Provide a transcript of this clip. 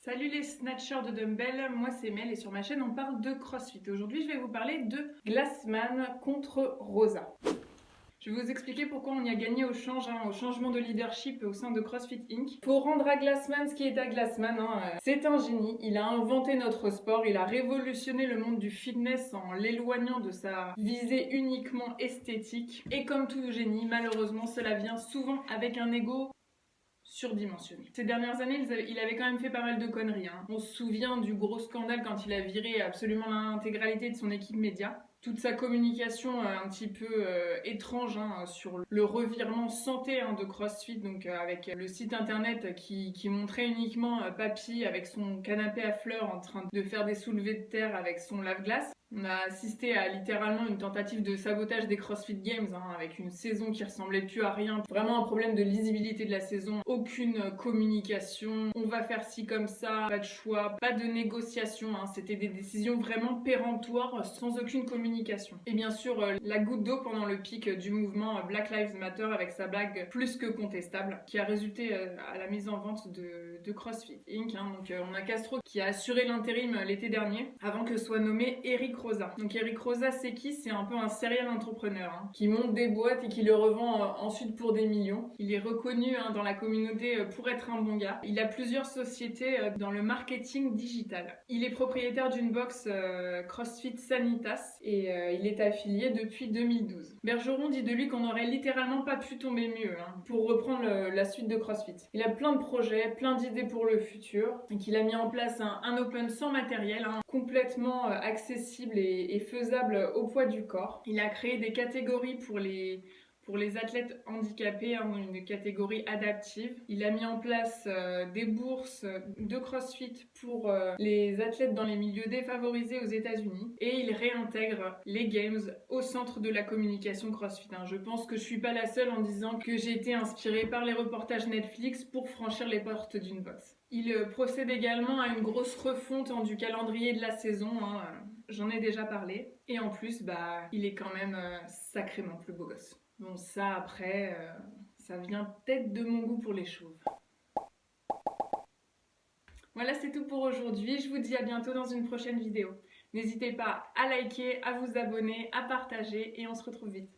Salut les snatchers de dumbbells, moi c'est Mel et sur ma chaîne on parle de CrossFit. Aujourd'hui je vais vous parler de Glassman contre Rosa. Je vais vous expliquer pourquoi on y a gagné au changement de leadership au sein de CrossFit Inc. Faut rendre à Glassman ce qui est à Glassman. C'est un génie, il a inventé notre sport, il a révolutionné le monde du fitness en l'éloignant de sa visée uniquement esthétique. Et comme tout génie, malheureusement cela vient souvent avec un ego surdimensionné. Ces dernières années, il avait quand même fait pas mal de conneries. On se souvient du gros scandale quand il a viré absolument l'intégralité de son équipe média. Toute sa communication un petit peu étrange sur le revirement santé de CrossFit, donc avec le site internet qui montrait uniquement Papy avec son canapé à fleurs en train de faire des soulevés de terre avec son lave-glace. On a assisté à littéralement une tentative de sabotage des CrossFit Games avec une saison qui ressemblait plus à rien. Vraiment un problème de lisibilité de la saison, aucune communication, on va faire ci comme ça, pas de choix, pas de négociation. C'était des décisions vraiment péremptoires sans aucune communication. Et bien sûr, la goutte d'eau pendant le pic du mouvement Black Lives Matter avec sa blague plus que contestable qui a résulté à la mise en vente de CrossFit Inc. Donc on a Castro qui a assuré l'intérim l'été dernier avant que soit nommé Eric Roza. Donc Eric Roza, c'est qui? C'est un peu un serial entrepreneur qui monte des boîtes et qui le revend ensuite pour des millions. Il est reconnu dans la communauté pour être un bon gars. Il a plusieurs sociétés dans le marketing digital. Il est propriétaire d'une box CrossFit Sanitas et il est affilié depuis 2012. Bergeron dit de lui qu'on n'aurait littéralement pas pu tomber mieux pour reprendre la suite de CrossFit. Il a plein de projets, plein d'idées pour le futur et qu'il a mis en place un open sans matériel, complètement accessible et faisable au poids du corps. Il a créé des catégories pour les athlètes handicapés, une catégorie adaptive. Il a mis en place des bourses de CrossFit pour les athlètes dans les milieux défavorisés aux États-Unis et il réintègre les Games au centre de la communication CrossFit. Je pense que je suis pas la seule en disant que j'ai été inspirée par les reportages Netflix pour franchir les portes d'une box. Il procède également à une grosse refonte du calendrier de la saison, j'en ai déjà parlé. Et en plus, il est quand même sacrément plus beau gosse. Bon, ça après, ça vient peut-être de mon goût pour les chauves. Voilà, c'est tout pour aujourd'hui. Je vous dis à bientôt dans une prochaine vidéo. N'hésitez pas à liker, à vous abonner, à partager et on se retrouve vite.